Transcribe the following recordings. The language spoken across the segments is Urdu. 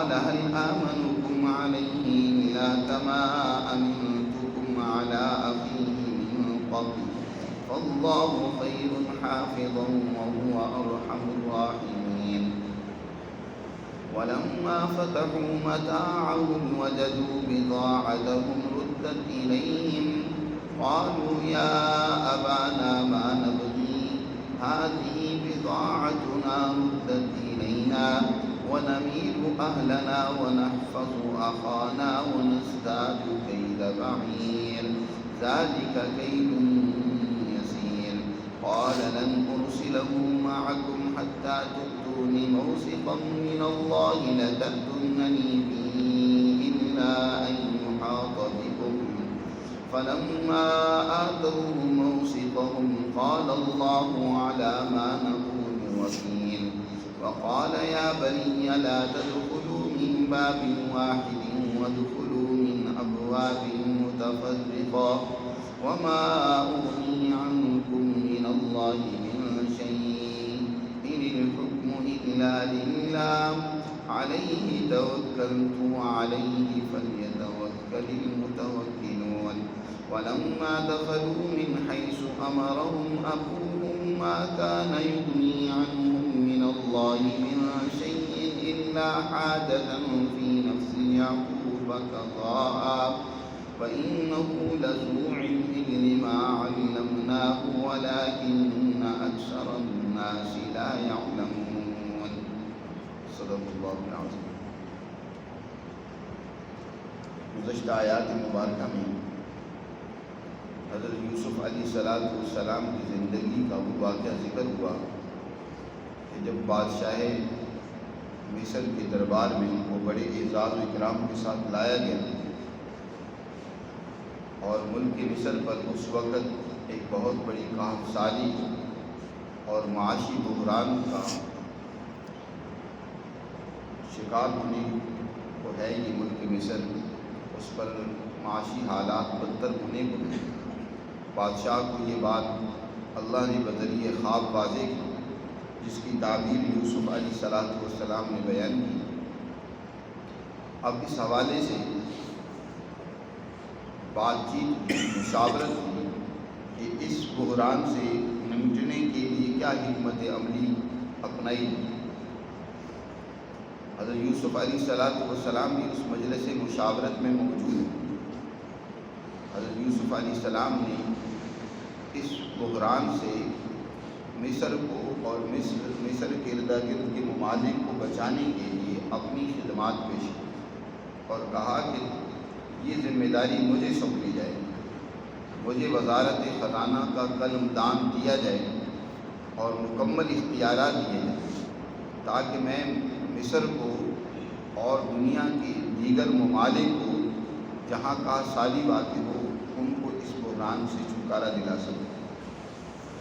قال هل آمنكم عليه إلا كما أمنتكم على أخيه من قبل فالله خير حافظا وهو أرحم الراحمين. ولما فتحوا متاعهم وجدوا بضاعتهم ردت إليهم قالوا يا أبانا ما نبغي هذه بضاعتنا ردت إلينا ونمير أهلنا ونحفظ أخانا ونزداد كيد بعير ذلك كيد يسير. قال لن أرسله معكم حتى تؤتون موثقا من الله لتأتونني به إلا أن يحاط بكم. فلما آتوه موثقهم قال الله على ما نقول وكيل. وقال يا بني لا تدخلوا من باب واحد وادخلوا من أبواب متفرقة وما أغني عنكم من الله من شيء إن الحكم إلا لله عليه توكلت وعليه فليتوكل المتوكلون. ولما دخلوا من حيث أمرهم أبوهم ما كان يغني عنهم من الله من شيء إلا حاجة في نفس يعقوب قضاها وإنه لذو علم لما علمناه ولكن أكثر الناس لا يعلمون. صدق اللہ العظیم. گزشتہ آیات مبارکہ میں حضرت یوسف علیہ السلام کی زندگی کا وہ واقعہ ذکر ہوا کہ جب بادشاہ مصر کے دربار میں وہ بڑے اعزاز و اکرام کے ساتھ لایا گیا اور ملک مصر پر اس وقت ایک بہت بڑی قحط سالی اور معاشی بحران کا شکار ہونے کو ہے یہ ملک مصر. اس پر معاشی حالات بدتر ہونے کو ہے. بادشاہ کو یہ بات اللہ نے بذریعہ خواب واضح کی جس کی تعبیر یوسف علیہ السلام نے بیان کی. اب اس حوالے سے بات چیت مشاورت ہوئی کہ اس بحران سے نمٹنے کے لیے کیا حکمت عملی اپنائی. حضرت یوسف علیہ السلام بھی اس مجلس مشاورت میں موجود ہیں. حضرت یوسف علیہ السلام نے اس بحران سے مصر کو اور مصر کے ارد گرد کے ممالک کو بچانے کے لیے اپنی خدمات پیش کی اور کہا کہ یہ ذمہ داری مجھے سونپی جائے, مجھے وزارت خزانہ کا قلم دان دیا جائے اور مکمل اختیارات دیے جائیں تاکہ میں مصر کو اور دنیا کے دیگر ممالک کو جہاں کا سالی واقع ہو ان کو اس بحران سے چھٹکارا دلا سکوں.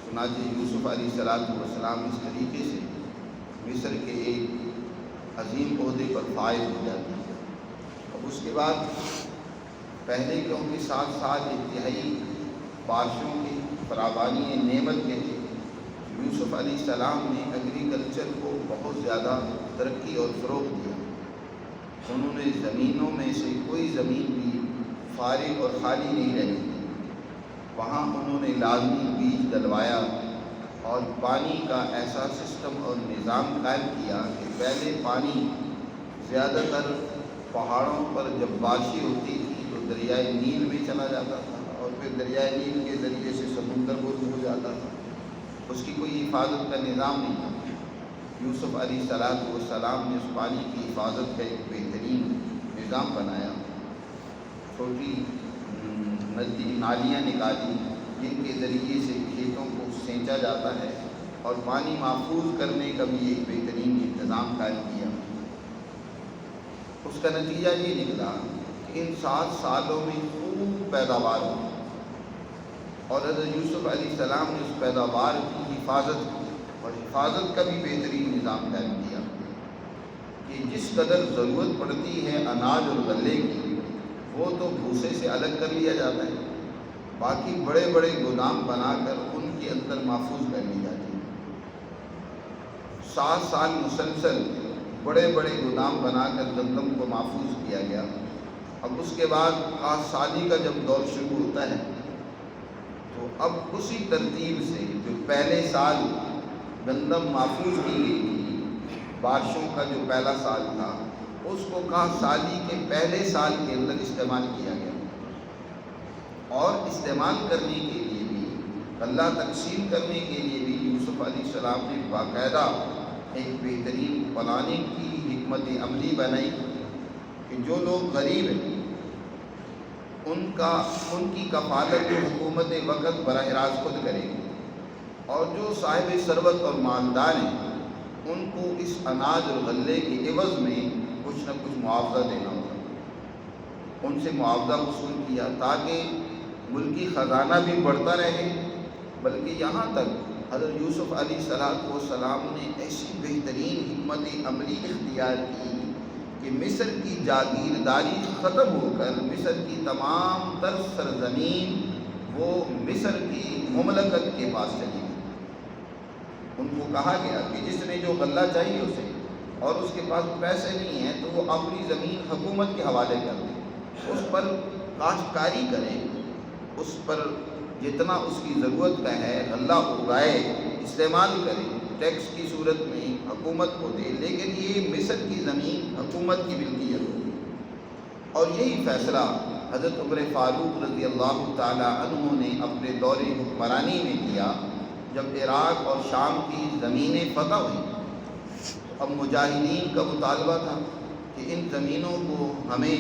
چنانچہ یوسف علیہ السلام اس طریقے سے مصر کے ایک عظیم عہدے پر فائز ہو جاتے ہیں. اب اس کے بعد پہلے کے ان کے 7 سال انتہائی بارشوں کی فراوانی نعمت کے تھے. یوسف علیہ السلام نے ایگریکلچر کو بہت زیادہ ترقی اور فروغ دیا. انہوں نے زمینوں میں سے کوئی زمین بھی فارغ اور خالی نہیں رہی. وہاں انہوں نے لازمی بیج ڈلوایا اور پانی کا ایسا سسٹم اور نظام قائم کیا کہ پہلے پانی زیادہ تر پہاڑوں پر جب بارشیں ہوتی تھی تو دریائے نیل میں چلا جاتا تھا اور پھر دریائے نیل کے ذریعے سے سمندر کو ہو جاتا تھا. اس کی کوئی حفاظت کا نظام نہیں تھا. یوسف علیہ السلام نے اس پانی کی حفاظت کا ایک بہترین نظام بنایا. چھوٹی نالیاں نکالی جن کے ذریعے سے کھیتوں کو سینچا جاتا ہے اور پانی محفوظ کرنے کا بھی ایک بہترین انتظام قائم کیا. اس کا نتیجہ یہ نکلا کہ ان 7 سالوں میں خوب پیداوار ہوئی اور حضرت یوسف علیہ السلام نے اس پیداوار کی حفاظت کی اور حفاظت کا بھی بہترین نظام قائم کیا کہ جس قدر ضرورت پڑتی ہے اناج اور غلے کی وہ تو بھوسے سے الگ کر لیا جاتا ہے, باقی بڑے بڑے گودام بنا کر ان کے اندر محفوظ کر لی جاتی ہے. 7 سال مسلسل بڑے بڑے گودام بنا کر گندم کو محفوظ کیا گیا۔ اب اس کے بعد کاشت سالی کا جب دور شروع ہوتا ہے تو اب اسی ترتیب سے جو پہلے سال گندم محفوظ کی گئی تھی، بارشوں کا جو پہلا سال تھا، اس کو کاشت سالی کے پہلے سال کے اندر استعمال کیا گیا، اور استعمال کرنے کے لیے بھی، اللہ تقسیم کرنے کے لیے بھی یوسف علیہ السلام نے باقاعدہ ایک بہترین پلاننگ کی، حکمت عملی بنائی کہ جو لوگ غریب ہیں ان کی کفالت حکومت وقت براہ راست خود کرے گی، اور جو صاحب ثروت اور مالدار ہیں ان کو اس اناج اور غلے کے عوض میں کچھ نہ کچھ معاوضہ دینا ہوگا۔ ان سے معاوضہ وصول کیا تاکہ ملکی خزانہ بھی بڑھتا رہے، بلکہ یہاں تک حضرت یوسف علیہ السلام نے ایسی بہترین حکمت عملی اختیار کی کہ مصر کی جاگیرداری ختم ہو کر مصر کی تمام تر سرزمین وہ مصر کی مملکت کے پاس چلی گئی۔ ان کو کہا گیا کہ جس نے جو غلہ چاہیے اسے، اور اس کے پاس پیسے نہیں ہیں تو وہ اپنی زمین حکومت کے حوالے کر دے، اس پر کاشتکاری کرے، اس پر جتنا اس کی ضرورت کا ہے غلہ اگائے، استعمال کرے، ٹیکس کی صورت میں حکومت کو دے، لیکن یہ مصر کی زمین حکومت کی ملکیت ہوگی۔ اور یہی فیصلہ حضرت عمر فاروق رضی اللہ تعالی عنہ نے اپنے دور حکمرانی میں کیا، جب عراق اور شام کی زمینیں فتح ہوئیں۔ اب مجاہدین کا مطالبہ تھا کہ ان زمینوں کو ہمیں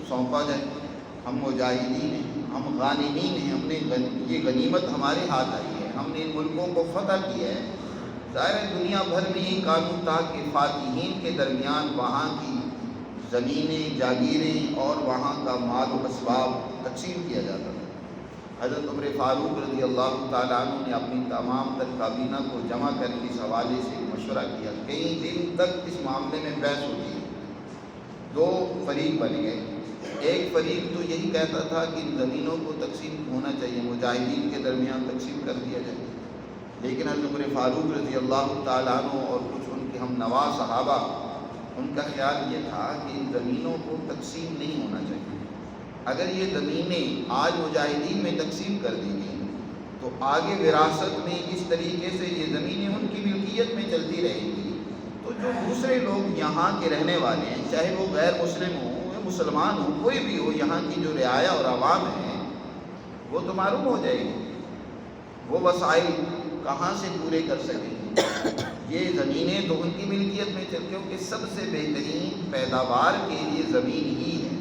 سونپا جائے، ہم مجاہدین ہیں، ہم غانمین ہیں، ہم نے یہ غنیمت ہمارے ہاتھ آئی ہے، ہم نے ان ملکوں کو فتح کیا ہے۔ ظاہر ہے دنیا بھر میں یہ قانون تھا کہ فاتحین کے درمیان وہاں کی زمینیں، جاگیریں اور وہاں کا مال و اسباب تقسیم کیا جاتا تھا۔ حضرت عمر فاروق رضی اللہ تعالیٰ عنہ نے اپنی تمام تر کابینہ کو جمع کر کے اس حوالے سے مشورہ کیا، کئی دن تک اس معاملے میں بحث ہوتی ہے۔ دو فریق بن گئے، ایک فریق تو یہی کہتا تھا کہ ان زمینوں کو تقسیم ہونا چاہیے، مجاہدین کے درمیان تقسیم کر دیا جائے، لیکن حضرت عمر فاروق رضی اللہ تعالیٰ عنہ اور کچھ ان کے ہم نوا صحابہ، ان کا خیال یہ تھا کہ ان زمینوں کو تقسیم نہیں ہونا چاہیے۔ اگر یہ زمینیں آج مجاہدین میں تقسیم کر دی گئی تو آگے وراثت میں اس طریقے سے یہ زمینیں ان کی ملکیت میں چلتی رہیں گی، تو جو دوسرے لوگ یہاں کے رہنے والے ہیں، چاہے وہ غیر مسلم ہوں، مسلمان ہوں، کوئی بھی ہو، یہاں کی جو رعایا اور عوام ہیں وہ تو معروم ہو جائے گی، وہ وسائل کہاں سے پورے کر سکیں گے؟ یہ زمینیں تو ان کی ملکیت میں چل، کیونکہ سب سے بہترین پیداوار کے لیے زمین ہی ہے۔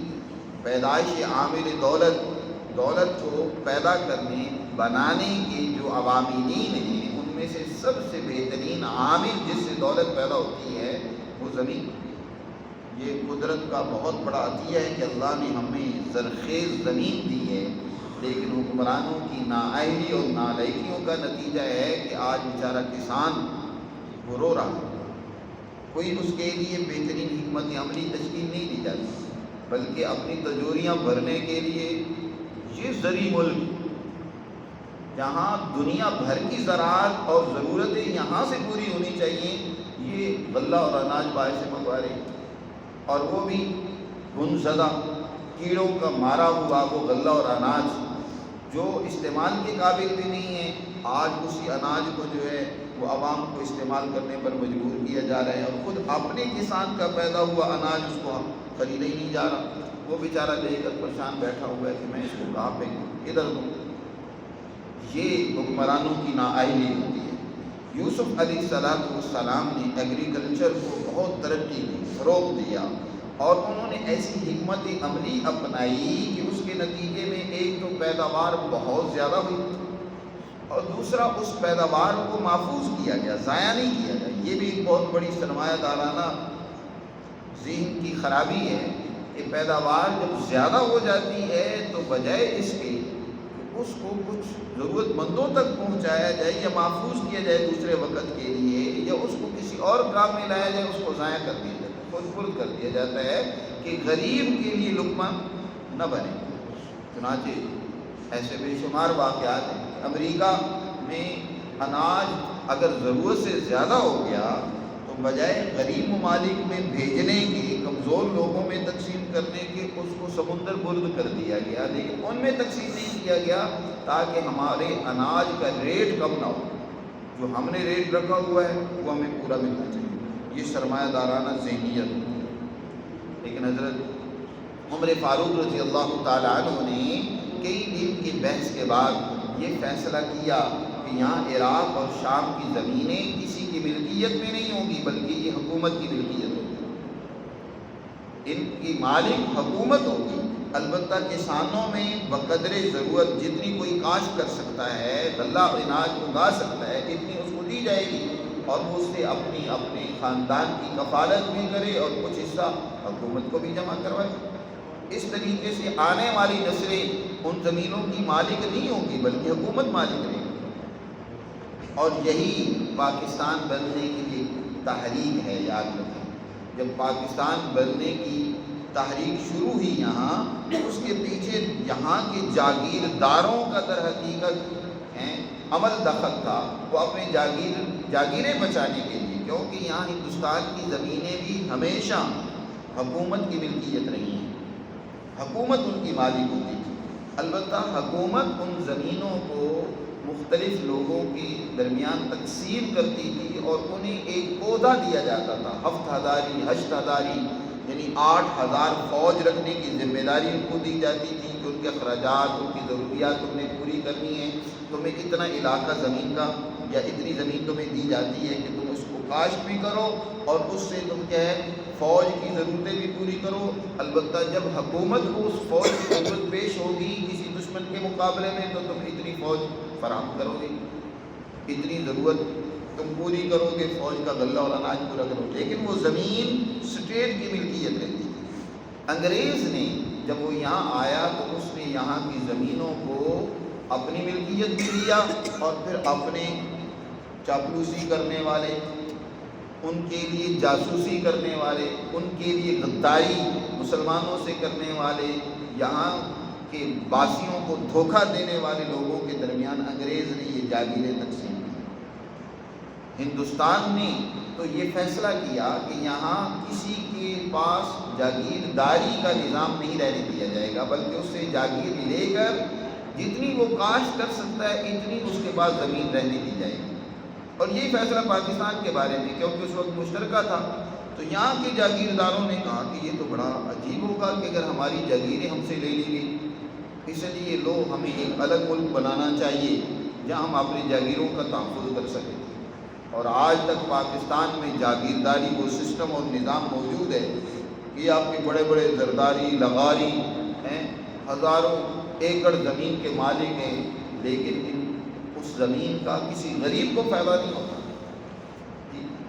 پیدائش عامل دولت کو پیدا کرنے بنانے کے جو عواملین ہیں ان میں سے سب سے بہترین عامل جس سے دولت پیدا ہوتی ہے وہ زمین۔ یہ قدرت کا بہت بڑا عطیہ ہے کہ اللہ نے ہمیں زرخیز زمین دی ہے، لیکن حکمرانوں کی نااہلی اور نالائکیوں کا نتیجہ ہے کہ آج بیچارہ کسان وہ رو رہا ہے۔ کوئی اس کے لیے بہترین حکمت عملی تشکیل نہیں دی جاتی، بلکہ اپنی تجوریاں بھرنے کے لیے یہ زرعی ملک جہاں دنیا بھر کی زراعت اور ضرورتیں یہاں سے پوری ہونی چاہیے، یہ غلہ اور اناج باہر سے منگوا رہے ہیں، اور وہ بھی گمزدہ کیڑوں کا مارا ہوا وہ غلہ اور اناج جو استعمال کے قابل بھی نہیں ہے۔ آج اسی اناج کو جو ہے وہ عوام کو استعمال کرنے پر مجبور کیا جا رہا ہے، اور خود اپنے کسان کا پیدا ہوا اناج اس کو خریدا ہی نہیں جا رہا، وہ بیچارہ لے کر پریشان بیٹھا ہوا ہے کہ میں اس کو کہاں پھینکوں، ادھر دوں۔ یہ حکمرانوں کی نااہلی ہوتی ہے۔ یوسف علیہ السلام نے ایگریکلچر کو بہت ترقی دی، فروغ دیا، اور انہوں نے ایسی حکمت عملی اپنائی کہ اس کے نتیجے میں ایک تو پیداوار بہت زیادہ ہوئی، اور دوسرا اس پیداوار کو محفوظ کیا گیا، ضائع نہیں کیا گیا۔ یہ بھی ایک بہت بڑی سرمایہ دارانہ ذہن کی خرابی ہے کہ پیداوار جب زیادہ ہو جاتی ہے تو بجائے اس کے اس کو کچھ ضرورت مندوں تک پہنچایا جائے یا محفوظ کیا جائے دوسرے وقت کے لیے، یا اس کو کسی اور کام میں لایا جائے، اس کو ضائع کر دیا جاتا ہے، خود خرد کر دیا جاتا ہے کہ غریب کے لیے لقمہ نہ بنے۔ چنانچہ ایسے بے شمار واقعات ہیں کہ امریکہ میں اناج اگر ضرورت سے زیادہ ہو گیا تو تو بجائے غریب ممالک میں بھیجنے کے، کمزور لوگوں میں تقسیم کرنے کے، اس کو سمندر برد کر دیا گیا، لیکن ان میں تقسیم نہیں کیا گیا تاکہ ہمارے اناج کا ریٹ کم نہ ہو۔ جو ہم نے ریٹ رکھا ہوا ہے وہ ہمیں پورا ملنا چاہیے، یہ سرمایہ دارانہ ذہنیت ہے۔ لیکن حضرت عمر فاروق رضی اللہ تعالیٰ عنہ نے کئی دن کی بحث کے بعد یہ فیصلہ کیا کہ یہاں عراق اور شام کی زمینیں کسی کی ملکیت میں نہیں ہوں گی، بلکہ یہ حکومت کی ملکیت ہوگی، ان کی مالک حکومت ہوگی۔ البتہ کسانوں میں بقدر ضرورت جتنی کوئی کاشت کر سکتا ہے، غلہ اناج اگا سکتا ہے، اتنی اس کو دی جائے گی، اور وہ اس سے اپنے خاندان کی کفالت بھی کرے اور کچھ حصہ حکومت کو بھی جمع کروائے۔ اس طریقے سے آنے والی نسلیں ان زمینوں کی مالک نہیں ہوں گی، بلکہ حکومت مالک رہے گی۔ اور یہی پاکستان بننے کی لیے تحریک ہے، یاد رکھیں۔ جب پاکستان بننے کی تحریک شروع ہوئی یہاں، اس کے پیچھے یہاں کے جاگیرداروں کا در حقیقت عمل دخل تھا۔ وہ اپنے جاگیریں بچانے کے لیے، کیونکہ یہاں ہندوستان کی زمینیں بھی ہمیشہ حکومت کی ملکیت رہی ہیں، حکومت ان کی مالک ہوتی تھی۔ البتہ حکومت ان زمینوں کو مختلف لوگوں کے درمیان تقسیم کرتی تھی اور انہیں ایک عہدہ دیا جاتا تھا، ہفت ہزاری، ہشت ہزاری، یعنی 8,000 فوج رکھنے کی ذمہ داری ان کو دی جاتی تھی کہ ان کے اخراجات، ان کی ضروریات تم نے پوری کرنی ہے۔ تمہیں اتنا علاقہ زمین کا یا اتنی زمین تمہیں دی جاتی ہے کہ تم اس کو کاشت بھی کرو اور اس سے تم کیا ہے فوج کی ضرورتیں بھی پوری کرو۔ البتہ جب حکومت کو اس فوج کی ضرورت پیش ہوگی کسی دشمن کے مقابلے میں تو تم اتنی فوج فراہم کرو گے، اتنی ضرورت تم پوری کرو گے، فوج کا غلہ اور اناج پورا کرو گے۔ لیکن وہ زمین اسٹیٹ کی ملکیت رہتی تھی۔ انگریز نے جب وہ یہاں آیا تو اس نے یہاں کی زمینوں کو اپنی ملکیت بھی دیا، اور پھر اپنے چاپلوسی کرنے والے، ان کے لیے جاسوسی کرنے والے، ان کے لیے غداری مسلمانوں سے کرنے والے، یہاں کے باسیوں کو دھوکہ دینے والے لوگوں کے درمیان انگریز نے یہ جاگیریں تقسیم کی۔ ہندوستان نے تو یہ فیصلہ کیا کہ یہاں کسی کے پاس جاگیرداری کا نظام نہیں رہنے دیا جائے گا، بلکہ اس سے جاگیر لے کر جتنی وہ کاشت کر سکتا ہے اتنی اس کے پاس زمین رہنے دی جائے گی۔ اور یہی فیصلہ پاکستان کے بارے میں، کیونکہ اس وقت مشترکہ تھا، تو یہاں کے جاگیرداروں نے کہا کہ یہ تو بڑا عجیب ہوگا کہ اگر ہماری جاگیریں ہم سے لے لی گئی، اس لیے لو ہمیں ایک الگ ملک بنانا چاہیے جہاں ہم اپنی جاگیروں کا تحفظ کر سکیں۔ اور آج تک پاکستان میں جاگیرداری وہ سسٹم اور نظام موجود ہے کہ آپ کے بڑے بڑے زرداری، لغاری ہیں، ہزاروں ایکڑ زمین کے مالک ہیں، لیکن اس زمین کا کسی غریب کو فائدہ نہیں ہوتا۔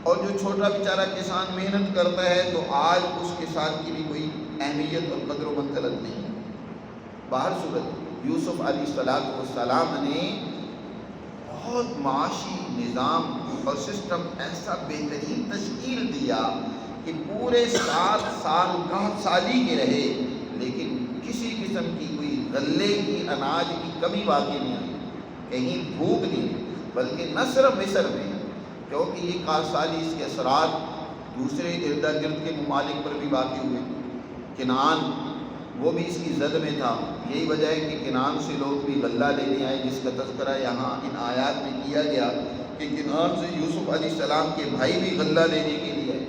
اور جو چھوٹا بیچارہ کسان محنت کرتا ہے تو آج اس کسان کی بھی کوئی اہمیت اور قدر و منزلت نہیں ہے۔ باہر صورت یوسف علیہ السلام نے بہت معاشی نظام اور سسٹم ایسا بہترین تشکیل دیا کہ پورے 7 سال گاہ سالی کے رہے، لیکن کسی قسم کی کوئی غلے کی، اناج کی کمی واقع نہیں آئی، کہیں بھوک نہیں، بلکہ نہ صرف مصر میں، کیونکہ یہ کاشتکاری اس کے اثرات دوسرے ارد گرد کے ممالک پر بھی واقع ہوئے۔ کنعان وہ بھی اس کی زد میں تھا، یہی وجہ ہے کہ کنعان سے لوگ بھی غلہ لینے آئے، جس کا تذکرہ یہاں ان آیات میں کیا گیا کہ کنعان سے یوسف علیہ السلام کے بھائی بھی غلہ لینے کے لیے آئے۔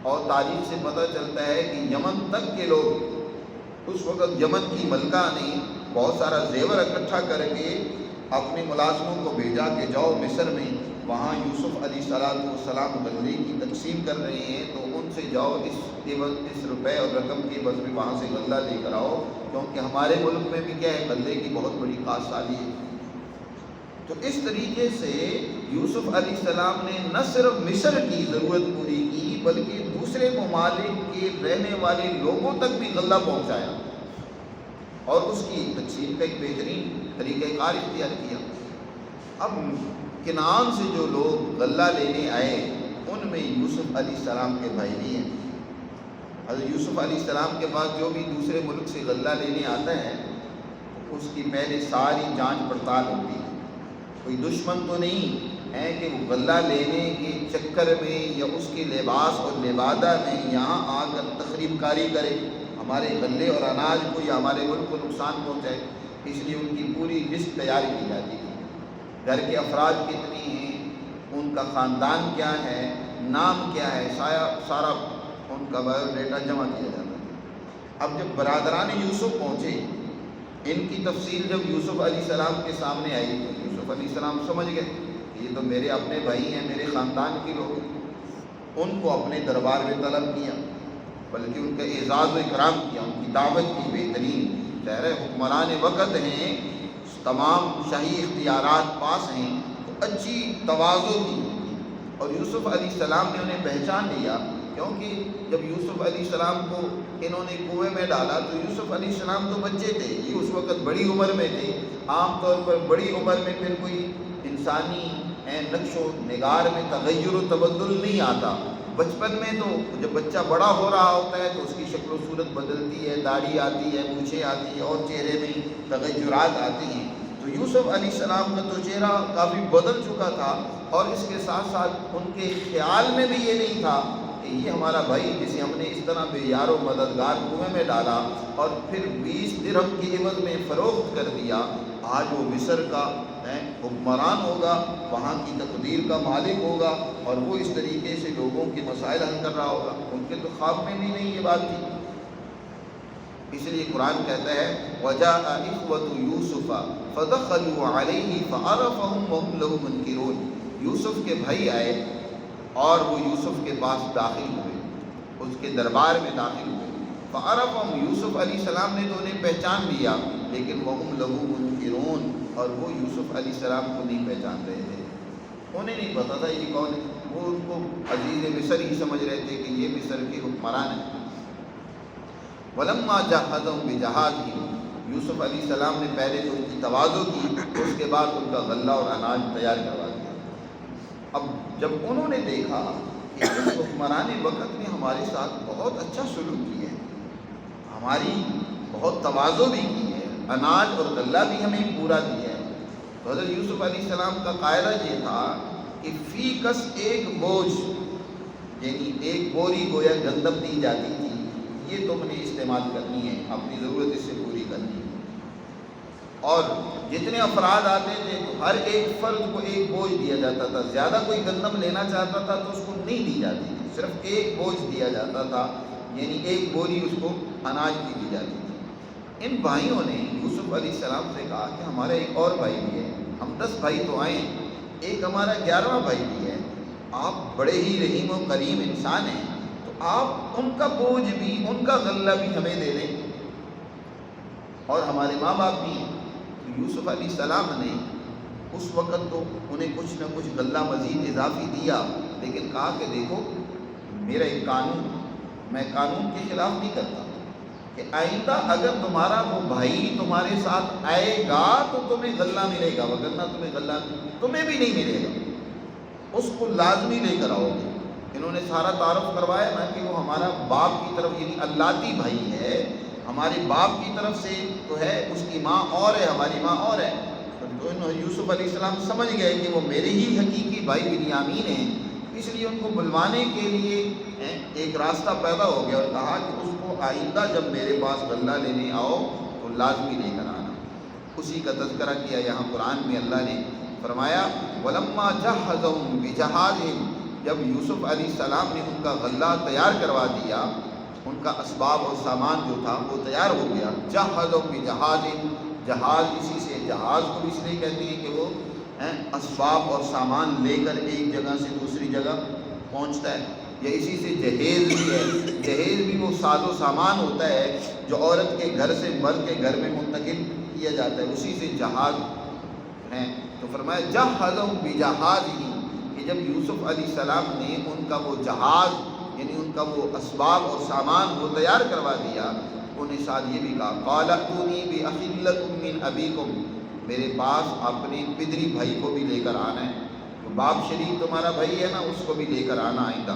اور تاریخ سے پتہ چلتا ہے کہ یمن تک کے لوگ، اس وقت یمن کی ملکہ نے بہت سارا زیور اکٹھا کر کے اپنے ملازموں کو بھیجا کہ جاؤ مصر میں، وہاں یوسف علیہ السلام غلے کی تقسیم کر رہے ہیں، تو ان سے جاؤ اس روپے اور رقم کے بس میں وہاں سے غلہ لے کر آؤ، کیونکہ ہمارے ملک میں بھی کیا ہے غلے کی بہت بڑی کاشتکاری ہے۔ تو اس طریقے سے یوسف علیہ السلام نے نہ صرف مصر کی ضرورت پوری کی، بلکہ دوسرے ممالک کے رہنے والے لوگوں تک بھی غلہ پہنچایا اور اس کی تقسیم کا ایک بہترین طریقہ کار اختیار کیا۔ اب کنعان سے جو لوگ غلہ لینے آئے ان میں یوسف علیہ السلام کے بھائی بھی ہیں۔ حضرت یوسف علیہ السلام کے پاس جو بھی دوسرے ملک سے غلہ لینے آتا ہے اس کی پہلے ساری جانچ پڑتال ہوتی ہے، کوئی دشمن تو نہیں ہیں کہ وہ غلہ لینے کے چکر میں یا اس کے لباس اور لبادہ میں یہاں آ کر تخریب کاری کرے، ہمارے غلے اور اناج کو یا ہمارے ملک کو نقصان پہنچائے۔ اس لیے ان کی پوری لسٹ تیار کی جاتی تھی، گھر کے افراد کتنی ہیں، ان کا خاندان کیا ہے، نام کیا ہے، سارا ان کا بایو ڈیٹا جمع کیا جاتا ہے۔ اب جب برادران یوسف پہنچے، ان کی تفصیل جب یوسف علیہ السلام کے سامنے آئی تو یوسف علیہ السلام سمجھ گئے یہ تو میرے اپنے بھائی ہیں، میرے خاندان کے لوگ ہیں۔ ان کو اپنے دربار میں طلب کیا، بلکہ ان کا اعزاز و اکرام کیا، ان کی دعوت کی بہترین۔ ظاہر حکمران وقت ہیں، تمام شاہی اختیارات پاس ہیں، تو اچھی تواضع کی، اور یوسف علیہ السلام نے انہیں پہچان لیا، کیونکہ جب یوسف علیہ السلام کو انہوں نے کنویں میں ڈالا تو یوسف علیہ السلام تو بچے تھے، یہ اس وقت بڑی عمر میں تھے۔ عام طور پر بڑی عمر میں پھر کوئی انسانی نقش و نگار میں تغیر و تبدل نہیں آتا۔ بچپن میں تو جب بچہ بڑا ہو رہا ہوتا ہے تو اس کی شکل و صورت بدلتی ہے، داڑھی آتی ہے، مونچھیں آتی ہیں، اور چہرے میں تغیرات آتی ہیں۔ تو یوسف علیہ السلام کا تو چہرہ کافی بدل چکا تھا، اور اس کے ساتھ ساتھ ان کے خیال میں بھی یہ نہیں تھا کہ یہ ہمارا بھائی جسے ہم نے اس طرح بے یار و مددگار کنویں میں ڈالا اور پھر 20 درہم کے عوض میں فروخت کر دیا، آج وہ مصر کا حکمران ہوگا، وہاں کی تقدیر کا مالک ہوگا، اور وہ اس طریقے سے لوگوں کے مسائل حل کر رہا ہوگا۔ ان کے تو خواب میں بھی نہیں یہ بات تھی۔ اس لیے قرآن کہتا ہے وَجَاءَ إِخْوَةُ يُوسُفَ فَدَخَلُوا عَلَيْهِ فَعَرَفَهُمْ وَهُمْ لَهُ مُنْكِرُونَ۔ یوسف کے بھائی آئے اور وہ یوسف کے پاس داخل ہوئے، اس کے دربار میں داخل ہوئے۔ فَعَرَفَهُمْ، یوسف علیہ السلام نے تو انہیں پہچان لیا، لیکن وَهُمْ لَهُ مُنْكِرُونَ، اور وہ یوسف علیہ السلام کو نہیں پہچان رہے تھے، انہیں نہیں پتا تھا یہ کون ہے۔ وہ ان کو عزیز مصر ہی سمجھ رہے تھے کہ یہ مصر کے حکمران ہیں۔ وَلَمَّا جَهَّزَهُم بِجَهَازِهِمْ، یوسف علیہ السلام نے پہلے تو ان کی تواضع کی، اس کے بعد ان کا غلہ اور اناج تیار کروا دیا۔ اب جب انہوں نے دیکھا کہ اس حکمران وقت نے ہمارے ساتھ بہت اچھا سلوک کیا ہے، ہماری بہت تواضع بھی کی ہے، اناج اور غلہ بھی ہمیں پورا دیا ہے، تو حضرت یوسف علیہ السلام کا قاعدہ یہ تھا کہ فی کس ایک بوجھ، یعنی ایک بوری گویا گندم دی جاتی تھی، یہ تم نے استعمال کرنی ہے، اپنی ضرورت اس سے پوری کرنی ہے۔ اور جتنے افراد آتے تھے تو ہر ایک فرد کو ایک بوجھ دیا جاتا تھا، زیادہ کوئی گندم لینا چاہتا تھا تو اس کو نہیں دی جاتی تھی، صرف ایک بوجھ دیا جاتا تھا، یعنی ایک بوری اس کو اناج کی دی جاتی تھی۔ ان بھائیوں نے یوسف علیہ السلام سے کہا کہ ہمارا ایک اور بھائی بھی ہے، ہم 10 بھائی تو آئے ہیں، ایک ہمارا 11واں بھائی بھی ہے، آپ بڑے ہی رحیم و کریم انسان ہیں، تو آپ ان کا بوجھ بھی، ان کا غلہ بھی ہمیں دے دیں، اور ہمارے ماں باپ بھی ہیں۔ تو یوسف علیہ السلام نے اس وقت تو انہیں کچھ نہ کچھ غلہ مزید اضافی دیا، لیکن کہا کہ دیکھو میرا ایک قانون، میں قانون کے خلاف نہیں کرتا، کہ آئندہ اگر تمہارا وہ بھائی تمہارے ساتھ آئے گا تو تمہیں غلہ ملے گا، وگرنہ تمہیں غلہ تمہیں بھی نہیں ملے گا، اس کو لازمی لے کر آؤ گے۔ انہوں نے سارا تعارف کروایا نا کہ وہ ہمارا باپ کی طرف یعنی اللاتی بھائی ہے، ہمارے باپ کی طرف سے تو ہے، اس کی ماں اور ہے، ہماری ماں اور ہے۔ تو یوسف علیہ السلام سمجھ گئے کہ وہ میرے ہی حقیقی بھائی بنیامین ہیں، اس لیے ان کو بلوانے کے لیے ایک راستہ پیدا ہو گیا، اور کہا کہ اس کو آئندہ جب میرے پاس غلہ لینے آؤ تو لازمی لے کر آنا۔ اسی کا تذکرہ کیا یہاں قرآن میں، اللہ نے فرمایا وَلَمَّا جَهَّزَهُم بِجَهَازِهِمْ، جب یوسف علیہ السلام نے ان کا غلہ تیار کروا دیا، ان کا اسباب اور سامان جو تھا وہ تیار ہو گیا۔ جَهَّزَهُم بِجَهَازِهِمْ، جہاز اسی سے، جہاز کو اس لیے کہتے ہیں کہ وہ اسباب اور سامان لے کر ایک جگہ سے دوسری جگہ پہنچتا ہے، یا اسی سے جہیز بھی ہے، جہیز بھی وہ ساز و سامان ہوتا ہے جو عورت کے گھر سے مرد کے گھر میں منتقل کیا جاتا ہے، اسی سے جہاز ہیں۔ تو فرمایا جَهَّزَهُم بِجَهَازِهِمْ، کہ جب یوسف علیہ السلام نے ان کا وہ جہاز یعنی ان کا وہ اسباب اور سامان وہ تیار کروا دیا، انہیں ساتھ یہ بھی کہا قَالَ ائْتُونِی بِأَخٍ لَکُم مِّنْ أَبِیکُم، میرے پاس اپنے پدری بھائی کو بھی لے کر آنا ہے، تو باپ شریک تمہارا بھائی ہے نا، اس کو بھی لے کر آنا آئندہ۔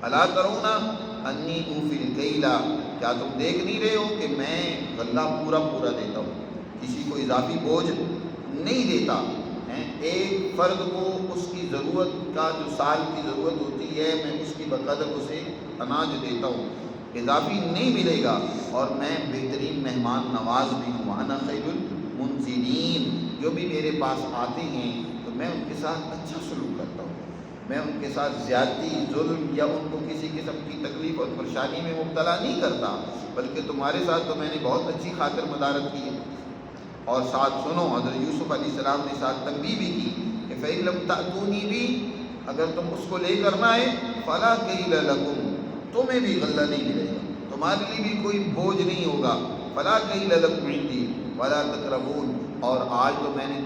أَلَا تَرَوْنَ أَنِّی أُوفِی الْکَیلَ، کیا تم دیکھ نہیں رہے ہو کہ میں غلہ پورا دیتا ہوں، کسی کو اضافی بوجھ نہیں دیتا، ایک فرد کو اس کی ضرورت کا جو سال کی ضرورت ہوتی ہے میں اس کی بقدر اسے اناج دیتا ہوں، اضافی نہیں ملے گا، اور میں بہترین مہمان نواز بھی ہوں۔ انا خیر المنزلین، جو بھی میرے پاس آتے ہیں تو میں ان کے ساتھ اچھا سلوک کرتا ہوں، میں ان کے ساتھ زیادتی، ظلم یا ان کو کسی قسم کی تکلیف اور پریشانی میں مبتلا نہیں کرتا، بلکہ تمہارے ساتھ تو میں نے بہت اچھی خاطر مدارت کی ہے۔ اور ساتھ سنو، حضرت یوسف علیہ السلام نے ساتھ تنبیہ بھی کی کہ فَإِن لَمْ تَأْتُونِي بِهِ، اگر تم اس کو لے کر نہ آئے، فَلَا كَيْلَ لَكُمْ، تمہیں بھی غلہ نہیں ملے گا، تمہارے لیے بھی کوئی بوجھ نہیں ہوگا۔ فَلَا كَيْلَ لَكُمْ عِندِي وَلَا تَقْرَبُونِ، اور آج تو میں نے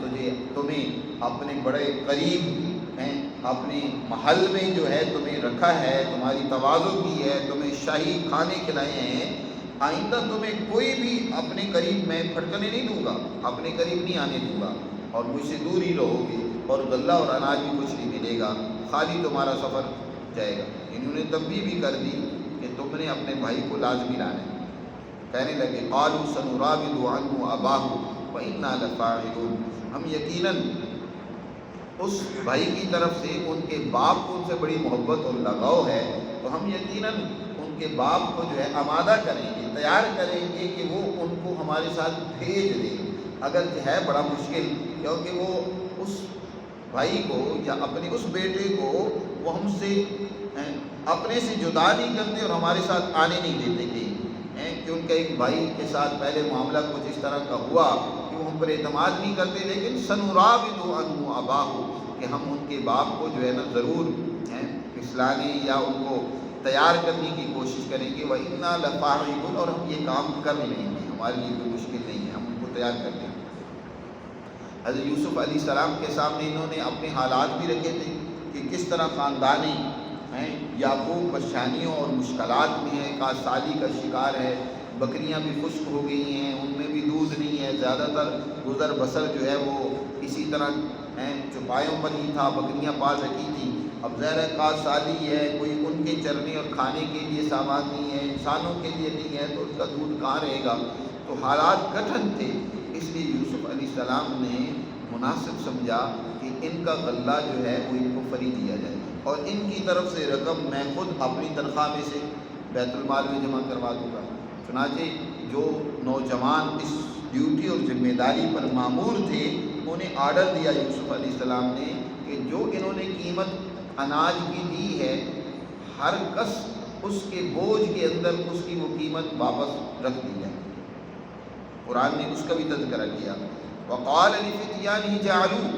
تمہیں اپنے بڑے قریب اپنے محل میں جو ہے تمہیں رکھا ہے، تمہاری تواضع کی ہے، تمہیں شاہی کھانے کھلائے ہیں، آئندہ تمہیں کوئی بھی اپنے قریب میں پھٹکنے نہیں دوں گا، اپنے قریب نہیں آنے دوں گا، اور مجھ سے دور ہی رہو گے، اور غلہ اور اناج بھی کچھ نہیں ملے گا، خالی تمہارا سفر جائے گا۔ انہوں نے تنبیہ بھی کر دی کہ تم نے اپنے بھائی کو لازمی لانا ہے۔ کہنے لگے قالوا سنراود عنہ اباہ وإنا لفاعلون، ہم یقیناً اس بھائی کی طرف سے ان کے باپ کو ان سے بڑی محبت اور لگاؤ ہے، تو ہم یقیناً ان کے باپ کو جو ہے آمادہ کریں گے، تیار کریں گے کہ وہ ان کو ہمارے ساتھ بھیج دیں، اگرچہ ہے بڑا مشکل، کیونکہ وہ اس بھائی کو یا اپنے اس بیٹے کو وہ ہم سے اپنے سے جدا نہیں کرتے اور ہمارے ساتھ آنے نہیں دیتے کہ ان کا ایک بھائی کے ساتھ پہلے معاملہ کچھ اس طرح کا ہوا کہ وہ ہم پر اعتماد نہیں کرتے، لیکن سنراود عنہ اباہ، کہ ہم ان کے باپ کو جو ہے نا ضرور پھسلانے یا ان کو تیار کرنے کی کوشش کریں گے، وَإِنَّا لَفَاعِلُونَ، اور ہم یہ کام کر لیں گے، ہمارے لیے کوئی مشکل نہیں ہے، ہم ان کو تیار کر دیں گے۔ حضرت یوسف علیہ السلام کے سامنے انہوں نے اپنے حالات بھی رکھے تھے کہ کس طرح خاندانی یعقوب پریشانیوں اور مشکلات میں ہے، کاشتکاری کا شکار ہے، بکریاں بھی خشک ہو گئی ہیں، ان میں بھی دودھ نہیں ہے، زیادہ تر گزر بسر جو ہے وہ اسی طرح چوپایوں پر ہی تھا، بکریاں پال رکھی تھی، اب ظاہر ہے کاشتکاری ہے، کوئی ان کے چرنے اور کھانے کے لیے سامان نہیں ہے، انسانوں کے لیے نہیں ہے، تو ان کا دودھ کہاں رہے گا، تو حالات کٹھن تھے، اس لیے یوسف علیہ السلام نے مناسب سمجھا کہ ان کا غلہ جو ہے وہ ان کو فری دیا جائے، اور ان کی طرف سے رقم میں خود اپنی تنخواہ میں سے بیت المال میں جمع کروا دوں گا۔ چنانچہ جو نوجوان اس ڈیوٹی اور ذمہ داری پر مامور تھے، انہیں آرڈر دیا یوسف علیہ السلام نے کہ جو انہوں نے قیمت اناج کی دی ہے، ہر کس اس کے بوجھ کے اندر اس کی وہ قیمت واپس رکھ دی جائے۔ قرآن نے اس کا بھی تذکرہ کیا، وقال لفتیانہ جعلوا،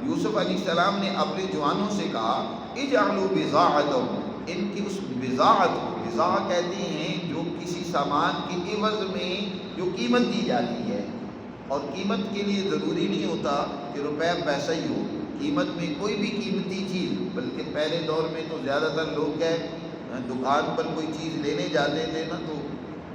یوسف علیہ السلام نے اپنے جوانوں سے کہا اجعلوا بضاعتهم، ان کی اس بضاعت، بضاع کہتے ہیں جو کسی سامان کے عوض میں جو قیمت دی جاتی ہے، اور قیمت کے لیے ضروری نہیں ہوتا کہ روپے پیسہ ہی ہو، قیمت میں کوئی بھی قیمتی چیز، بلکہ پہلے دور میں تو زیادہ تر لوگ دکان پر کوئی چیز لینے جاتے تھے نا تو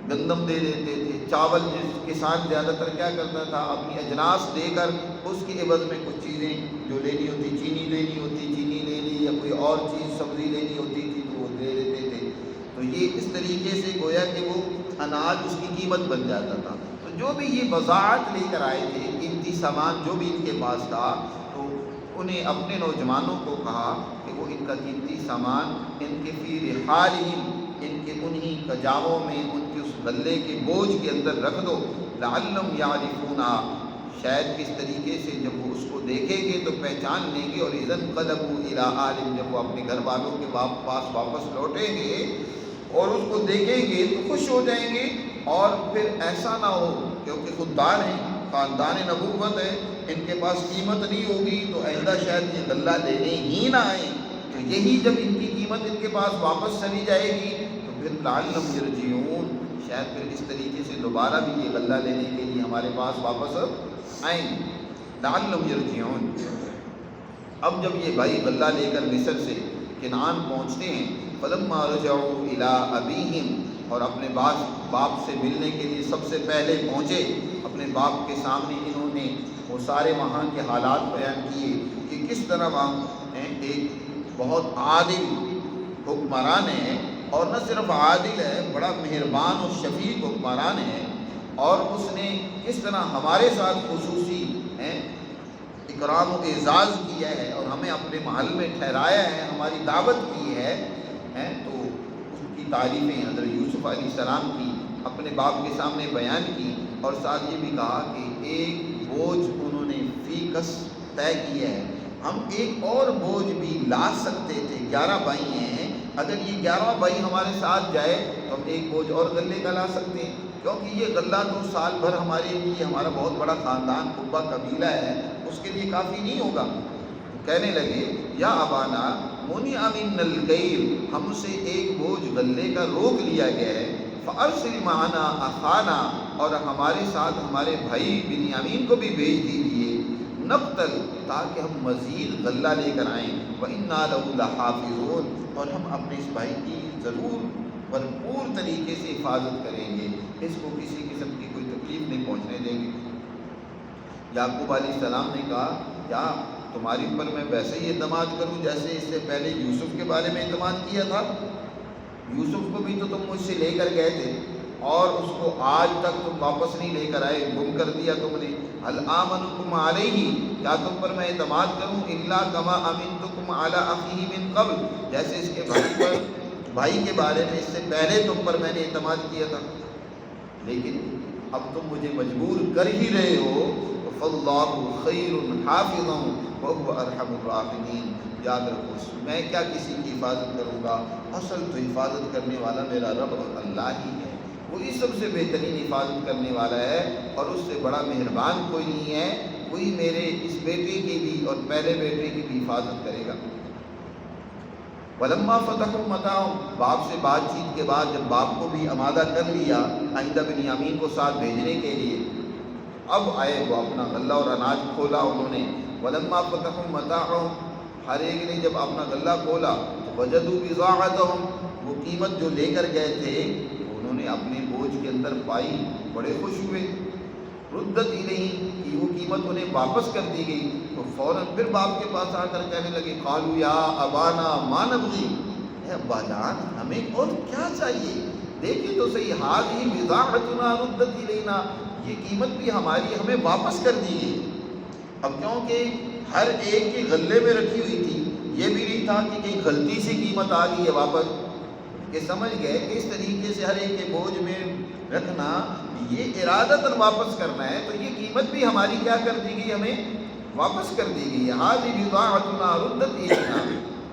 گندم دے دیتے تھے، چاول، جس کسان زیادہ تر کیا کرتا تھا اپنی اجناس دے کر اس کے عوض میں کچھ چیزیں جو لینی ہوتی، چینی لینی ہوتی چینی لے لی، یا کوئی اور چیز سبزی لینی ہوتی تھی تو وہ دے دیتے تھے، تو یہ اس طریقے سے گویا کہ وہ اناج اس کی قیمت بن جاتا تھا۔ تو جو بھی یہ بضاعت لے کر آئے تھے، قیمتی سامان جو بھی ان کے پاس تھا، تو انہیں اپنے نوجوانوں کو کہا کہ وہ ان کا قیمتی سامان ان کے فی رحالہم، ان کے انہی کجاووں میں، ان کے اس غلے کے بوجھ کے اندر رکھ دو، لعلہم یعرفونہا، شاید کس طریقے سے جب وہ اس کو دیکھیں گے تو پہچان لیں گے، اور اذا انقلبوا الی اہلہم، جب وہ اپنے گھر والوں کے پاس واپس لوٹیں گے اور اس کو دیکھیں گے تو خوش ہو جائیں گے، اور پھر ایسا نہ ہو، کیونکہ خوددار ہیں، خاندان نبوت ہے، ان کے پاس قیمت نہیں ہوگی تو آئندہ شاید یہ غلہ لینے ہی نہ آئیں، تو یہی جب ان کی قیمت ان کے پاس واپس چلی جائے گی تو پھر لعلہم یرجعون، شاید پھر اس طریقے سے دوبارہ بھی یہ غلہ لینے کے لیے ہمارے پاس واپس آئیں گے، لعلہم یرجعون۔ اب جب یہ بھائی غلہ لے کر مصر سے کنعان پہنچتے ہیں، فلما رجعوا الی ابیہم، اور اپنے باپ سے ملنے کے لیے سب سے پہلے پہنچے، اپنے باپ کے سامنے انہوں نے وہ سارے وہاں کے حالات بیان کیے کہ کس طرح وہاں ایک بہت عادل حکمران ہے، اور نہ صرف عادل ہے، بڑا مہربان اور شفیق حکمران ہے، اور اس نے کس طرح ہمارے ساتھ خصوصی اکرام و اعزاز کیا ہے اور ہمیں اپنے محل میں ٹھہرایا ہے، ہماری دعوت کی ہے، تو اس کی تعریفیں حضرت یوسف علیہ السلام کی اپنے باپ کے سامنے بیان کی، اور ساتھ یہ بھی کہا کہ ایک بوجھ انہوں نے فی کس طے کیا ہے، ہم ایک اور بوجھ بھی لا سکتے تھے، 11 بھائی ہیں، اگر یہ 11 بھائی ہمارے ساتھ جائے تو ہم ایک بوجھ اور غلے کا لا سکتے ہیں، کیونکہ یہ غلہ تو سال بھر ہمارے لیے، ہمارا بہت بڑا خاندان قبہ قبیلہ ہے، اس کے لیے کافی نہیں ہوگا۔ کہنے لگے یا ابانا منع منا الکیل، ہم سے ایک بوجھ غلے کا روک لیا گیا ہے، فارسل معنا اخانا، اور ہمارے ساتھ ہمارے بھائی بنیامین کو بھی بھیج دیجیے، نقتل، تاکہ ہم مزید غلہ لے کر آئیں، وَإِنَّا لَهُ لَحَافِظُونَ، اور ہم اپنے اس بھائی کی ضرور بھرپور طریقے سے حفاظت کریں گے، اس کو کسی قسم کی کوئی تکلیف نہیں پہنچنے دیں گے۔ یعقوب علیہ السلام نے کہا کیا تمہاری اوپر میں ویسے ہی اعتماد کروں جیسے اس سے پہلے یوسف کے بارے میں اعتماد کیا تھا؟ یوسف کو بھی تو تم مجھ سے لے کر گئے تھے اور اس کو آج تک تم واپس نہیں لے کر آئے، گم کر دیا تم نے۔ هل آمنکم علیہ، کیا تم پر میں اعتماد کروں؟ الا کما امنتکم علی اخیہ من قبل، جیسے اس کے بھائی کے بارے میں اس سے پہلے تم پر میں نے اعتماد کیا تھا، لیکن اب تم مجھے مجبور کر ہی رہے ہو، فاللہ خیر حافظا وهو ارحم الراحمین، یاد رکھو میں کیا کسی کی حفاظت کروں گا، اصل تو حفاظت کرنے والا میرا رب اور اللہ ہی ہے، وہی سب سے بہترین حفاظت کرنے والا ہے، اور اس سے بڑا مہربان کوئی نہیں ہے، وہی میرے اس بیٹے کی بھی اور پہلے بیٹے کی بھی حفاظت کرے گا۔ ولما فتحوا متاعهم، باپ سے بات چیت کے بعد جب باپ کو بھی آمادہ کر لیا آئندہ بنیامین کو ساتھ بھیجنے کے لیے، اب آئے وہ اپنا غلہ اور اناج کھولا انہوں نے۔ ولما فتحوا متاعهم، ہر ایک نے جب اپنا غلہ کھولا تو وجدوا بضاعتهم، وہ قیمت جو لے کر گئے تھے انہوں نے اپنے بوجھ کے اندر پائی، بڑے خوش ہوئے۔ ردت الیہم، کہ وہ قیمت انہیں واپس کر دی گئی، تو فوراً پھر باپ کے پاس آ کر کہنے لگے قالوا یا ابانا ما نبغی، اے ابا جان ہمیں اور کیا چاہیے، دیکھیں تو صحیح، ہذہ بضاعتنا ردت الینا، یہ قیمت بھی ہماری ہمیں واپس کر دی گئی۔ اب کیونکہ ہر ایک کے غلے میں رکھی ہوئی تھی، یہ بھی نہیں تھا کہ کہیں غلطی سے قیمت آ گئی ہے واپس، کہ سمجھ گئے کہ اس طریقے سے ہر ایک کے بوجھ میں رکھنا، یہ ارادتاً واپس کرنا ہے، تو یہ قیمت بھی ہماری کیا کر دی گئی، ہمیں واپس کر دی گئی ہے۔ ھذہ بضاعتنا ردت الینا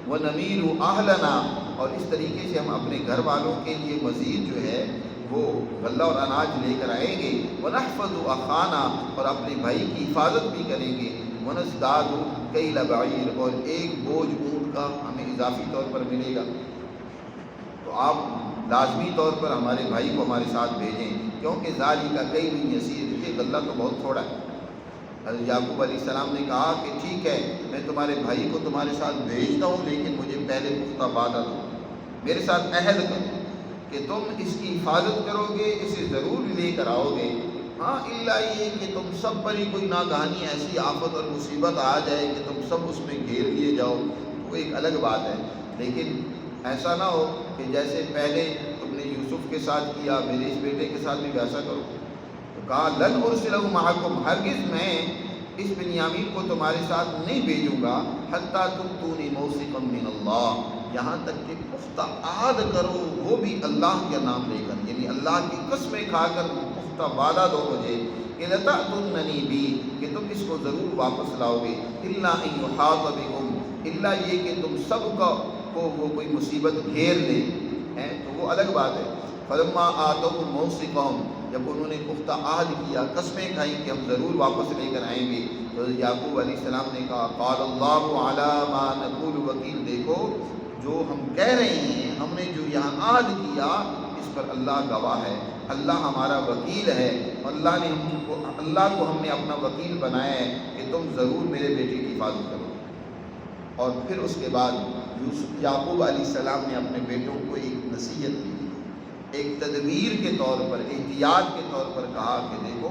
ونمیر اہلنا، اور اس طریقے سے ہم اپنے گھر والوں کے لیے مزید جو ہے وہ غلہ اور اناج لے کر آئیں گے، ونحفظ اخانا، اور اپنے بھائی کی حفاظت بھی کریں گے، ونزداد کیل بعیر، اور ایک بوجھ اونٹ کا ہمیں اضافی طور پر ملے گا، تو آپ لازمی طور پر ہمارے بھائی کو ہمارے ساتھ بھیجیں، کیونکہ ذالک کیل یسیر، یہ غلہ تو بہت تھوڑا ہے۔ حضرت یعقوب علیہ السلام نے کہا کہ ٹھیک ہے میں تمہارے بھائی کو تمہارے ساتھ بھیجتا ہوں، لیکن مجھے پہلے پختہ وعدہ دو، میرے ساتھ عہد کرو کہ تم اس کی حفاظت کرو گے، اسے ضرور لے کر آؤ گے، ہاں الا یہ کہ تم سب پر ہی کوئی ناگہانی ایسی آفت اور مصیبت آ جائے کہ تم سب اس میں گھیر لیے جاؤ، وہ ایک الگ بات ہے، لیکن ایسا نہ ہو کہ جیسے پہلے تم نے یوسف کے ساتھ کیا میرے اس بیٹے کے ساتھ بھی ویسا کرو۔ تو کہا لن ارسلہ معکم، ہرگز میں اس بنیامین کو تمہارے ساتھ نہیں بھیجوں گا، حتیٰ تؤتونی موثقا من اللہ، یہاں تک کہ پختہ عہد کرو، وہ بھی اللہ کا نام لے کر، یعنی اللہ کی قسمیں کھا کر پختہ وعدہ دو مجھے کہ لتأتوننی بی، کہ تم اس کو ضرور واپس لاؤ گے، الا ان یحاط بکم، الا یہ کہ تم سب کو وہ کوئی مصیبت گھیر لے، تو وہ الگ بات ہے۔ فلما آتوا موثقہم، جب انہوں نے پختہ عہد کیا، قسمیں کھائیں کہ ہم ضرور واپس لے کر آئیں گے، تو یعقوب علیہ السلام نے کہا قال اللہ علی ما نقول وکیل، دیکھو جو ہم کہہ رہے ہیں، ہم نے جو یہاں عہد کیا اس پر اللہ گواہ ہے، اللہ ہمارا وکیل ہے، اللہ کو ہم نے اپنا وکیل بنایا ہے کہ تم ضرور میرے بیٹے کی حفاظت کرو۔ اور پھر اس کے بعد یعقوب علیہ السلام نے اپنے بیٹوں کو ایک نصیحت دی، ایک تدبیر کے طور پر، احتیاط کے طور پر کہا کہ دیکھو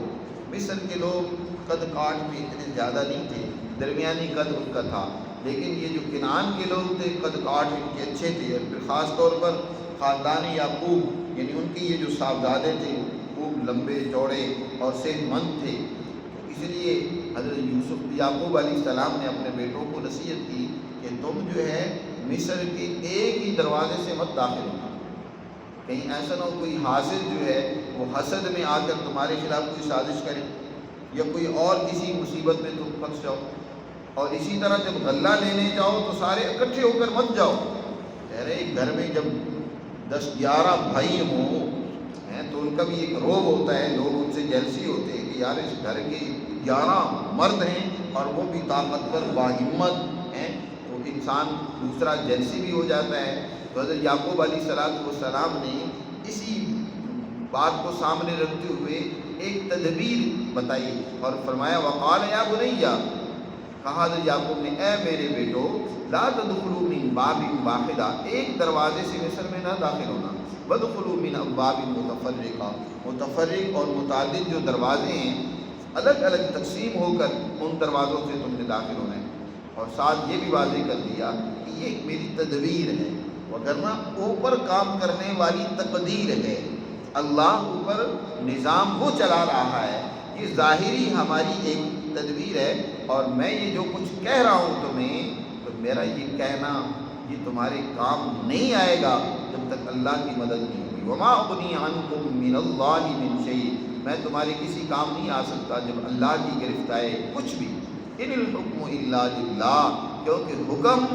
مصر کے لوگ قد کاٹ میں اتنے زیادہ نہیں تھے، درمیانی قد ان کا تھا، لیکن یہ جو کنعان کے لوگ تھے قد کاٹ ان کے اچھے تھے، اور پھر خاص طور پر خاندان یعقوب، یعنی ان کی یہ جو صاحبزادے تھے خوب لمبے چوڑے اور صحت مند تھے، تو اس لیے حضرت یعقوب علیہ السلام نے اپنے بیٹوں کو نصیحت کی کہ تم جو ہے مصر کے ایک ہی دروازے سے مت داخل ہونا، کہیں ایسا نہ ہو کوئی حاسد جو ہے وہ حسد میں آ کر تمہارے خلاف کوئی سازش کرے یا کوئی اور کسی مصیبت میں تم پھنس جاؤ۔ اور اسی طرح جب غلہ لینے جاؤ تو سارے اکٹھے ہو کر مت جاؤ۔ ایک گھر میں جب 10-11 بھائی ہوں تو ان کا بھی ایک روب ہوتا ہے، لوگ ان سے جیلسی ہوتے ہیں کہ یار اس گھر کے 11 مرد ہیں اور وہ بھی طاقتور باہمت ہیں، تو انسان دوسرا جیلسی بھی ہو جاتا ہے۔ تو حضرت یعقوب علیہ السلام نے اسی بات کو سامنے رکھتے ہوئے ایک تدبیر بتائی اور فرمایا وقال یا بنیا، کہا حضرت یعقوب نے اے میرے بیٹو لا تدخلوا من باب واحدہ، ایک دروازے سے مصر میں نہ داخل ہونا، وادخلوا من ابواب متفرقہ، متفرق اور متعدد جو دروازے ہیں الگ الگ تقسیم ہو کر ان دروازوں سے تم نے داخل ہونا ہے۔ اور ساتھ یہ بھی واضح کر دیا کہ یہ ایک میری تدبیر ہے، وگرنہ اوپر کام کرنے والی تقدیر ہے، اللہ اوپر نظام وہ چلا رہا ہے، یہ ظاہری ہماری ایک تدبیر ہے، اور میں یہ جو کچھ کہہ رہا ہوں تمہیں، تو میرا یہ کہنا یہ تمہارے کام نہیں آئے گا جب تک اللہ کی مدد نہیں ہوگی۔ وما اغنی عنکم من اللہ من شیء، میں تمہارے کسی کام نہیں آ سکتا جب اللہ کی گرفت آئے کچھ بھی۔ ان الحکم الا للہ، کیونکہ حکم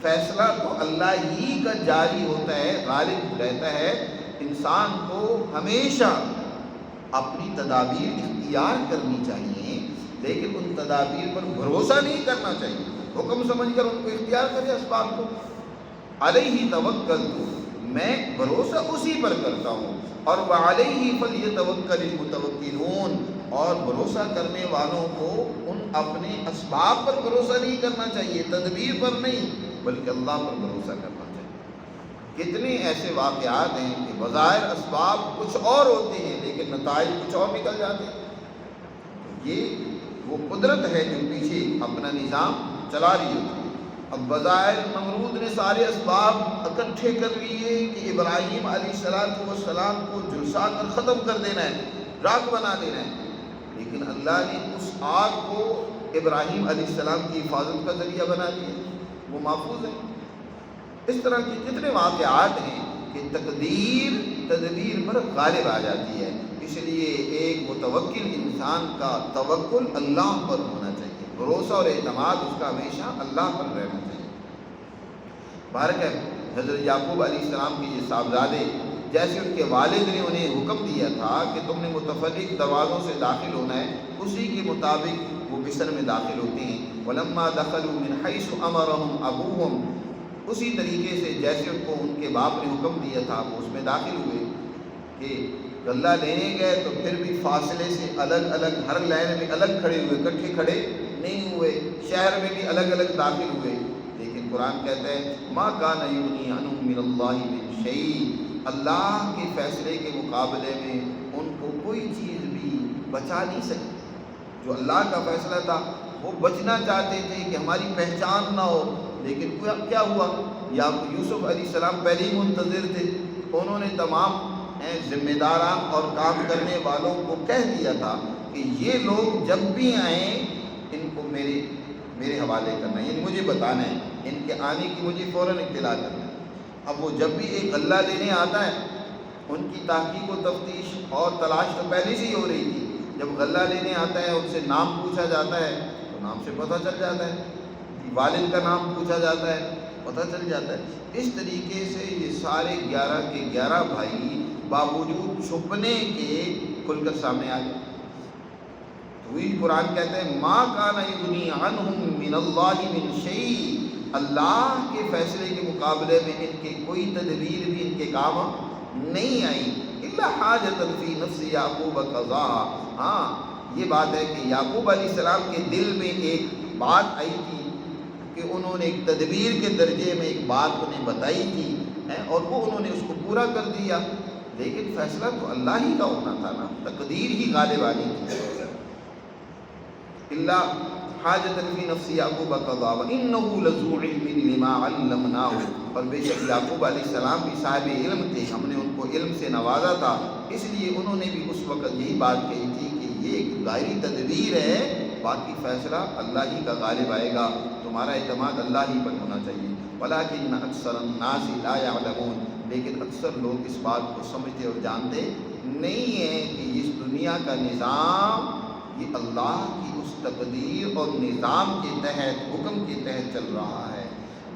فیصلہ تو اللہ ہی کا جاری ہوتا ہے، غالب رہتا ہے۔ انسان کو ہمیشہ اپنی تدابیر اختیار کرنی چاہیے، لیکن ان تدابیر پر بھروسہ نہیں کرنا چاہیے، حکم سمجھ کر ان کو اختیار کرے اسباب کو۔ علیہ توکلت، میں بھروسہ اسی پر کرتا ہوں، اور وعلیہ فلیتوکل المتوکلون، اور بھروسہ کرنے والوں کو ان اپنے اسباب پر بھروسہ نہیں کرنا چاہیے، تدبیر پر نہیں بلکہ اللہ پر بھروسہ کرنا چاہیے۔ کتنے ایسے واقعات ہیں کہ بظاہر اسباب کچھ اور ہوتے ہیں لیکن نتائج کچھ اور نکل جاتے ہیں۔ یہ وہ قدرت ہے جو پیچھے اپنا نظام چلا رہی ہوتی ہے۔ اب بظاہر نمرود نے سارے اسباب اکٹھے کر لیے کہ ابراہیم علیہ السلام کو جھلسا کر ختم کر دینا ہے، راکھ بنا دینا ہے، لیکن اللہ نے اس آگ کو ابراہیم علیہ السلام کی حفاظت کا ذریعہ بنا دیا، وہ محفوظ ہے۔ اس طرح کے کتنے واقعات ہیں کہ تدبیر پر غالب آ جاتی ہے۔ اس لیے ایک متوکل انسان کا توکل اللہ پر ہونا چاہیے، بھروسہ اور اعتماد اس کا ہمیشہ اللہ پر رہنا چاہیے۔ بہرکیف حضرت یعقوب علیہ السلام کے یہ صاحبزادے، جیسے ان کے والد نے انہیں حکم دیا تھا کہ تم نے متفرق دروازوں سے داخل ہونا ہے، اسی کے مطابق وہ مصر میں داخل ہوتے ہیں۔ وَلَمَّا دَخَلُوا مِنْ حَيْثُ أَمَرَهُمْ أَبُوهُمْ، اسی طریقے سے جیسے ان کو ان کے باپ نے حکم دیا تھا وہ اس میں داخل ہوئے کہ غلہ لینے گئے تو پھر بھی فاصلے سے الگ الگ، ہر لائن میں الگ کھڑے ہوئے، اکٹھے کھڑے نہیں ہوئے، شہر میں بھی الگ الگ داخل ہوئے۔ لیکن قرآن کہتا ہے ما کان یغنی عنہم من اللہ من شیء، اللہ کے فیصلے کے مقابلے میں ان کو کوئی چیز بھی بچا نہیں سکی۔ جو اللہ کا فیصلہ تھا وہ بچنا چاہتے تھے کہ ہماری پہچان نہ ہو، لیکن کیا ہوا؟ یا یوسف علیہ السلام پہلے ہی منتظر تھے، انہوں نے تمام ذمہ داران اور کام کرنے والوں کو کہہ دیا تھا کہ یہ لوگ جب بھی آئیں ان کو میرے حوالے کرنا ہے، یعنی مجھے بتانا ہے، ان کے آنے کی مجھے فوراً اطلاع کرنا ہے۔ اب وہ جب بھی ایک غلہ لینے آتا ہے، ان کی تحقیق و تفتیش اور تلاش تو پہلے سے ہی ہو رہی تھی۔ جب غلہ لینے آتا ہے ان سے نام پوچھا جاتا ہے تو نام سے پتہ چل جاتا ہے، والد کا نام پوچھا جاتا ہے، پتہ چل جاتا ہے۔ اس طریقے سے یہ سارے 11 کے 11 بھائی باوجود چھپنے کے کھل کر سامنے آ گئے۔ تو وہی قرآن کہتا ہے ما کان یغنی عنہم من اللہ من شیء، اللہ کے فیصلے کے مقابلے میں ان کے کوئی تدبیر بھی ان کے کام نہیں آئی، الا حاجۃ فی نفس یعقوب قضاها۔ ہاں یہ بات ہے کہ یعقوب علیہ السلام کے دل میں ایک بات آئی تھی کہ انہوں نے ایک تدبیر کے درجے میں ایک بات انہیں بتائی تھی اور وہ انہوں نے اس کو پورا کر دیا، لیکن فیصلہ تو اللہ ہی کا ہونا تھا نا، تقدیر ہی غالب آنی تھی۔ الا حاجۃ فی نفس یعقوب قضا وانہ لذو علم لما علمناہ، اور بے شک یعقوب علیہ السلام بھی صاحب علم تھے، ہم نے ان کو علم سے نوازا تھا اس لیے انہوں نے بھی اس وقت یہی بات کہی تھی کہ یہ ایک ظاہری تدبیر ہے، باقی فیصلہ اللہ ہی کا غالب آئے گا، تمہارا اعتماد اللہ ہی پر ہونا چاہیے۔ وَلَٰكِنَّ أَكْثَرَ النَّاسِ لَا يَعْلَمُونَ، لیکن اکثر لوگ اس بات کو سمجھتے اور جانتے نہیں ہیں کہ اس دنیا کا نظام یہ اللہ کی اس تقدیر اور نظام کے تحت، حکم کے تحت چل رہا ہے۔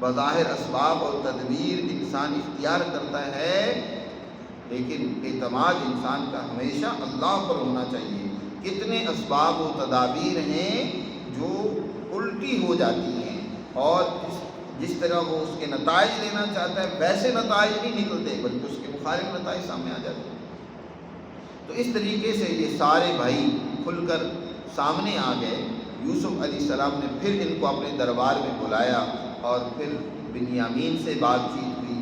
بظاہر اسباب اور تدبیر انسان اختیار کرتا ہے، لیکن اعتماد انسان کا ہمیشہ اللہ پر ہونا چاہیے۔ کتنے اسباب و تدابیر ہیں جو الٹی ہو جاتی ہیں، اور جس طرح وہ اس کے نتائج لینا چاہتا ہے ویسے نتائج نہیں نکلتے، بلکہ اس کے مخالف نتائج سامنے آ جاتے ہیں۔ تو اس طریقے سے یہ سارے بھائی کھل کر سامنے آ گئے۔ یوسف علیہ السلام نے پھر ان کو اپنے دربار میں بلایا، اور پھر بنیامین سے بات چیت ہوئی۔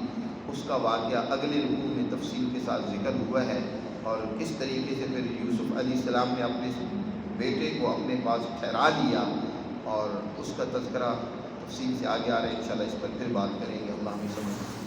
اس کا واقعہ اگلے رکوع میں تفصیل کے ساتھ ذکر ہوا ہے، اور کس طریقے سے پھر یوسف علیہ السلام نے اپنے بیٹے کو اپنے پاس ٹھہرا لیا، اور اس کا تذکرہ تفصیل سے آگے آ رہا ہے، انشاءاللہ اس پر پھر بات کریں گے۔ اللہ ہمیں سمجھ